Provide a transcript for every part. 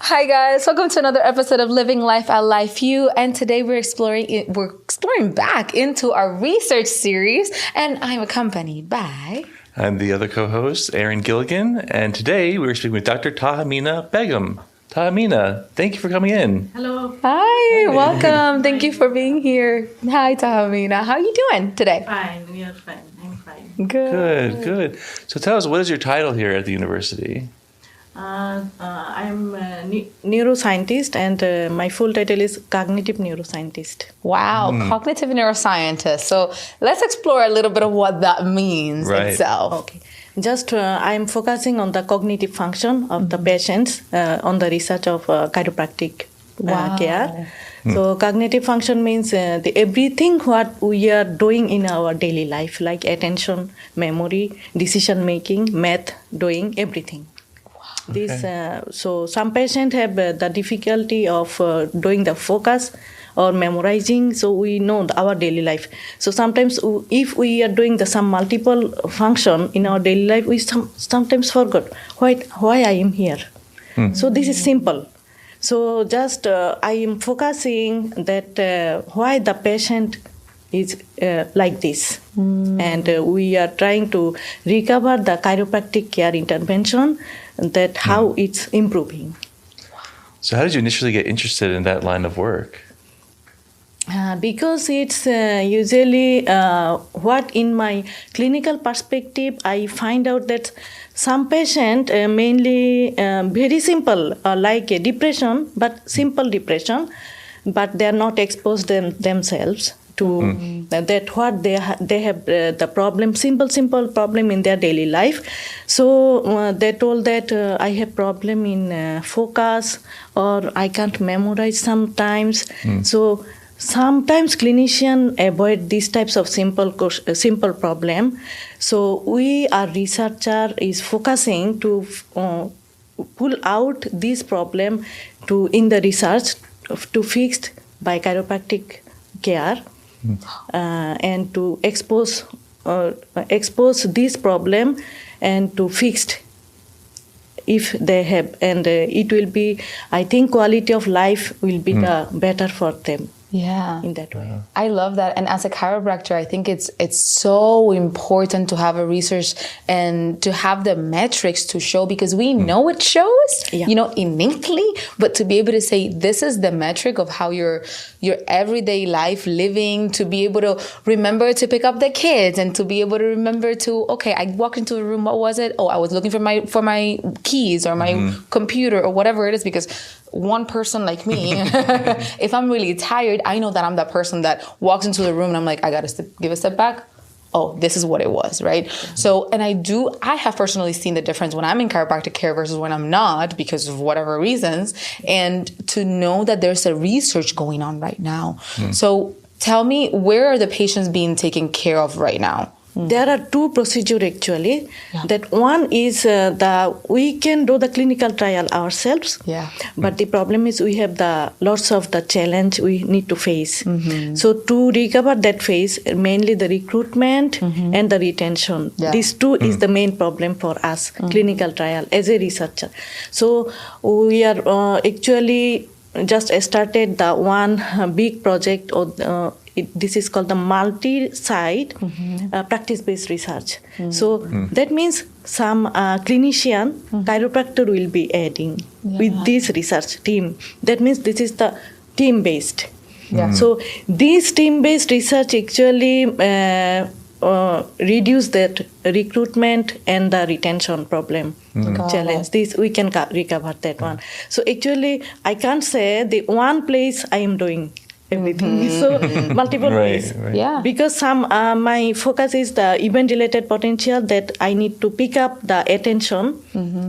Hi guys, welcome to another episode of Living Life at Life U, and today we're exploring back into our research series, and I'm accompanied by... I'm the other co-host, Erin Gilligan, and today we're speaking with Dr. Tahamina Begum. Tahamina, thank you for coming in. Hello. Hi, welcome. Thank you for being here. Hi, Tahamina. How are you doing today? Fine, we are fine. I'm fine. Good. So tell us, what is your title here at the university? I'm a neuroscientist, and my full title is cognitive neuroscientist. Wow, cognitive neuroscientist. So let's explore a little bit of what that means itself. Okay. Just I'm focusing on the cognitive function of the patients on the research of chiropractic care. So cognitive function means everything what we are doing in our daily life, like attention, memory, decision making, math, doing everything. So some patients have the difficulty of doing the focus or memorizing, so we know our daily life. So sometimes if we are doing some multiple function in our daily life, we sometimes forget why I am here. So this is simple. So just I am focusing that why the patient is like this. And we are trying to recover the chiropractic care intervention, that how it's improving. So how did you initially get interested in that line of work? Because it's usually what in my clinical perspective, I find out that some patient mainly very simple, like a depression, but simple depression, but they are not exposed themselves to that what they have the problem, simple problem in their daily life. So they told that I have problem in focus, or I can't memorize sometimes. So sometimes clinicians avoid these types of simple problem. So we, our researcher, is focusing to pull out this problem in the research to fix by chiropractic care. And to expose this problem and to fix if they have, and it will be, I think, quality of life will be the better for them. Yeah, in that way. I love that. And as a chiropractor, I think it's so important to have a research and to have the metrics to show, because we know it shows, innately, but to be able to say this is the metric of how your everyday life living, to be able to remember to pick up the kids, and to be able to remember to, okay, I walked into a room, what was it? Oh, I was looking for my keys or my computer or whatever it is, because one person like me, if I'm really tired, I know that I'm that person that walks into the room and I'm like, I got to give a step back. Oh, this is what it was, right? So, and I have personally seen the difference when I'm in chiropractic care versus when I'm not, because of whatever reasons, and to know that there's a research going on right now. So tell me, where are the patients being taken care of right now? There are two procedures actually. That one is we can do the clinical trial ourselves. But the problem is we have lots of the challenge we need to face. So to recover that phase, mainly the recruitment and the retention. These two is the main problem for us, clinical trial as a researcher. So we are actually just started the one big project this is called the multi-site practice-based research. So that means some clinician, chiropractor will be adding with this research team. That means this is the team-based. So this team-based research actually reduce that recruitment and the retention problem challenge. This we can recover that one. So actually, I can't say the one place I am doing everything. So multiple ways. Because some my focus is the event-related potential, that I need to pick up the attention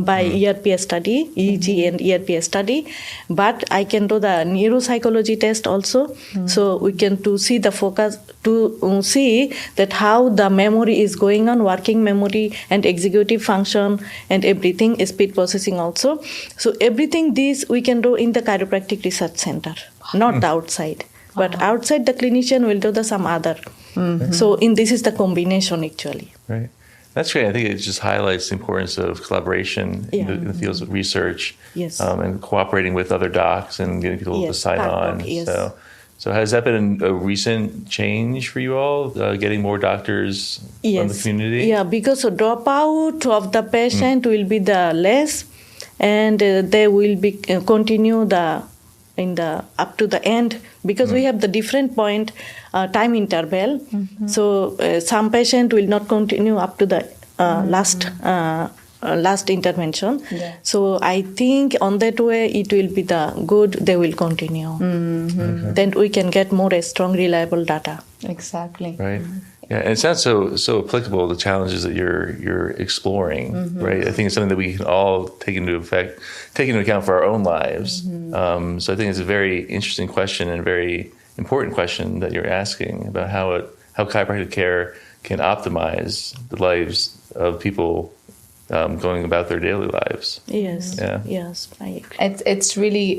by ERPS study, EEG and ERPS study. But I can do the neuropsychology test also. So we can to see the focus, to see that how the memory is going on, working memory and executive function and everything, speed processing also. So everything this we can do in the chiropractic research center, not the outside. But outside, the clinician will do some other. So this is the combination actually. Right. That's great. I think it just highlights the importance of collaboration in the fields of research, and cooperating with other docs and getting people to sign on. So has that been a recent change for you all, getting more doctors from the community? Yeah, because the dropout of the patient will be the less, and they will be continue up to the end, because we have the different point time interval. So some patient will not continue up to the last intervention. So I think on that way it will be the good, they will continue. Then we can get more strong, reliable data. Exactly. Right. Yeah, and it sounds so applicable, the challenges that you're exploring, right? I think it's something that we can all take into account for our own lives. So I think it's a very interesting question and a very important question that you're asking about how chiropractic care can optimize the lives of people going about their daily lives. Yes. Yeah. Yes. I agree.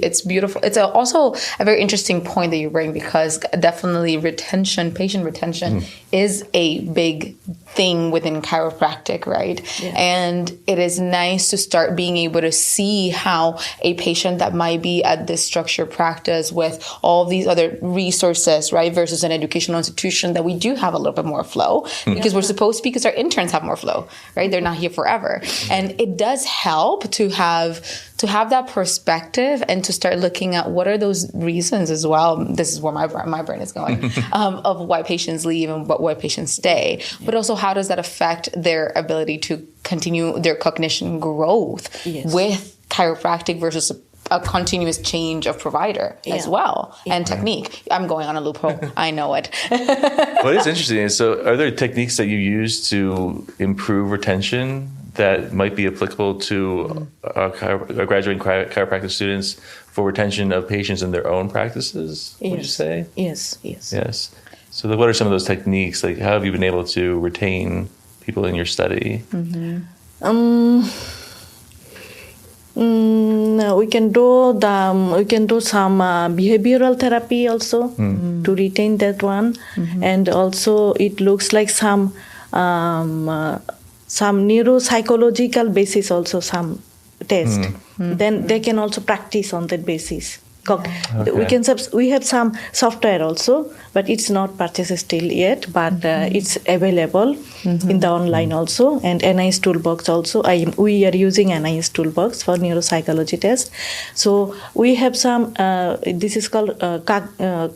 It's beautiful. It's also a very interesting point that you bring, because definitely patient retention is a big thing within chiropractic, right? Yeah. And it is nice to start being able to see how a patient that might be at this structured practice with all these other resources, right, versus an educational institution that we do have a little bit more flow, because we're supposed to, because our interns have more flow, right? They're not here forever. And it does help to have that perspective and to start looking at what are those reasons as well. This is where my brain is going, of why patients leave and why patients stay. But also, how does that affect their ability to continue their cognition growth with chiropractic versus a continuous change of provider as well, and technique. I'm going on a loophole. I know it. What is interesting is, so are there techniques that you use to improve retention that might be applicable to graduating chiropractic students for retention of patients in their own practices, would you say? Yes. So what are some of those techniques? Like, how have you been able to retain people in your study? We can do some behavioral therapy also to retain that one, and also it looks like some neuropsychological basis also, some test. Then they can also practice on that basis. We have some software also, but it's not purchased still yet, but it's available in the online also, and NIS Toolbox also. We are using NIS Toolbox for neuropsychology test. So we have some, this is called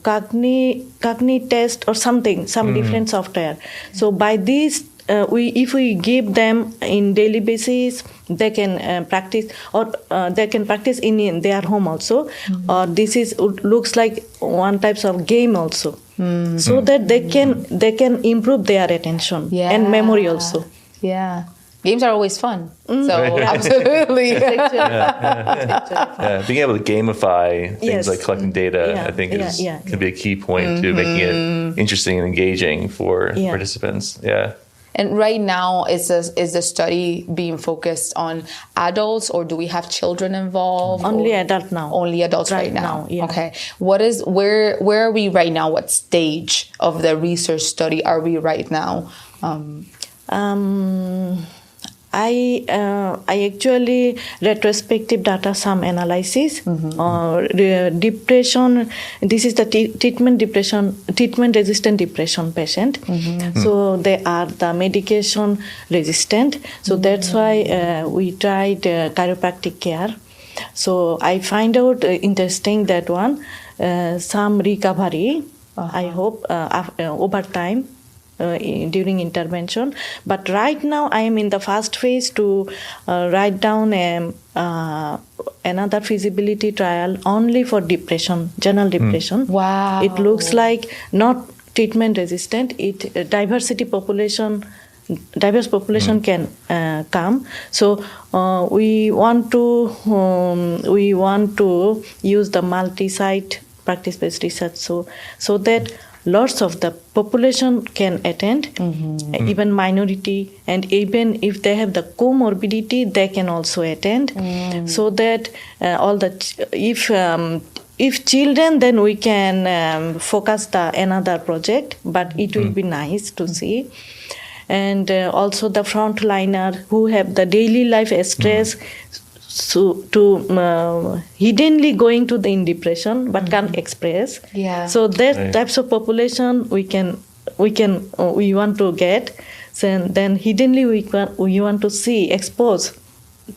Cogni test or something, some different software. So by this, if we give them in daily basis, they can practice, or they can practice in their home also. Or this looks like one types of game also, so that they can improve their attention and memory also. Yeah. Games are always fun. So absolutely. Being able to gamify things like collecting data, I think could be a key point to making it interesting and engaging for participants. Yeah. And right now, is the study being focused on adults, or do we have children involved? Only adult now. Only adults right now. Yeah. Okay. Where are we right now? What stage of the research study are we right now? I actually retrospective data some analysis depression. This is the treatment resistant depression patient. So they are the medication resistant. So that's why we tried chiropractic care. So I find out interesting that one some recovery. I hope over time. During intervention, but right now I am in the first phase to write down another feasibility trial only for depression, general depression. Wow! It looks like not treatment resistant. Diverse population can come. So we want to use the multi-site practice-based research so that lots of the population can attend, even minority, and even if they have the comorbidity, they can also attend. So that if children, then we can focus the another project, but it will be nice to see. and also the frontliner who have the daily life stress, so to hiddenly going to the in depression but can't express. Yeah. So that types of population we want to get. So then hiddenly we want to see, expose,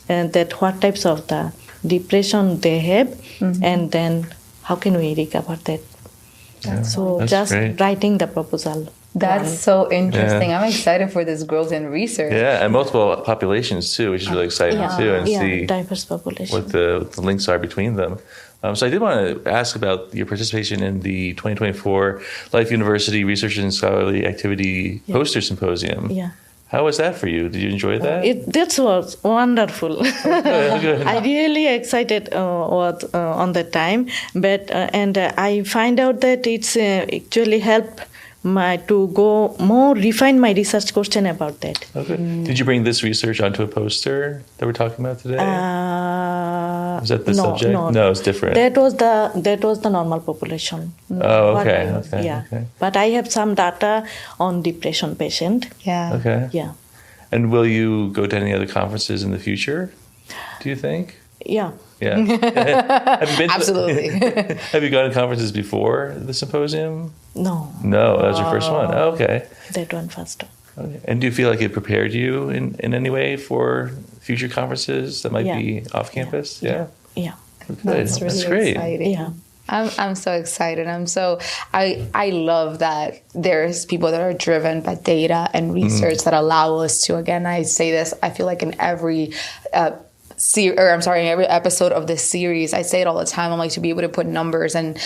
and that what types of the depression they have, and then how can we recover that. So That's just great. writing the proposal. That's so interesting. I'm excited for this growth in research. Yeah, and multiple populations too, which is really exciting too, and see diverse population. what the links are between them. So I did want to ask about your participation in the 2024 Life University Research and Scholarly Activity Poster Symposium. Yeah. How was that for you? Did you enjoy that? That was wonderful. Good. I really excited on that time, but I find out that it's actually helped to go more refine my research question about that. Okay. Did you bring this research onto a poster that we're talking about today? Was that the subject? No, it's different. That was the normal population. Oh, okay. Okay. But I have some data on depression patient. Yeah. Okay. Yeah. And will you go to any other conferences in the future, do you think? Yeah. Yeah. Have you been Absolutely. Have you gone to conferences before the symposium? No. No, that was your first one. Oh, okay. That one first. Okay. And do you feel like it prepared you in any way for future conferences that might be off campus? Yeah. Yeah. Good. That's really great. exciting. Yeah. I'm so excited. I love that there's people that are driven by data and research that allow us to, again, I say this, I feel like in every in every episode of this series, I say it all the time. I'm like, to be able to put numbers and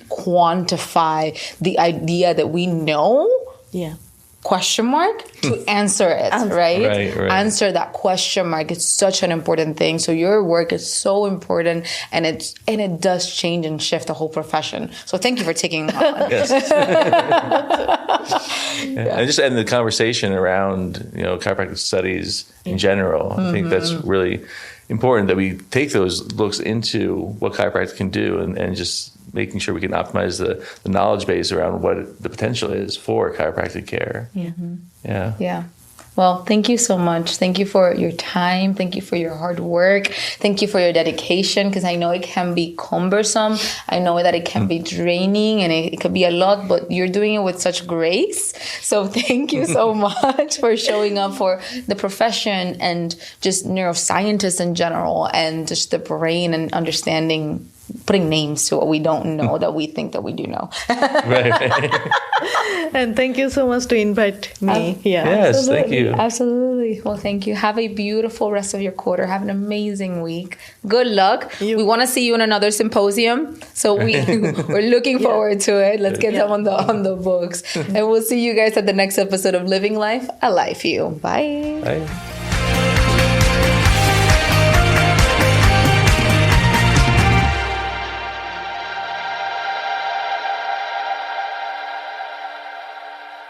quantify the idea that we know. Yeah. Question mark to answer it, right? Right. Answer that question mark. It's such an important thing. So your work is so important, and it does change and shift the whole profession. So thank you for taking it on. Yes. And just end the conversation around chiropractic studies in general. I think that's really important that we take those looks into what chiropractic can do and just making sure we can optimize the knowledge base around what the potential is for chiropractic care. Yeah. Well, thank you so much. Thank you for your time. Thank you for your hard work. Thank you for your dedication, because I know it can be cumbersome. I know that it can be draining and it could be a lot, but you're doing it with such grace. So thank you so much for showing up for the profession and just neuroscientists in general, and just the brain and understanding, putting names to what we don't know that we think that we do know. Right. And thank you so much to invite me. Yes, Absolutely. thank you. Absolutely. Well, thank you. Have a beautiful rest of your quarter. Have an amazing week. Good luck. We want to see you in another symposium. So we're looking forward to it. Let's get them on the books. And we'll see you guys at the next episode of Living Life, a Life You. Bye. Bye.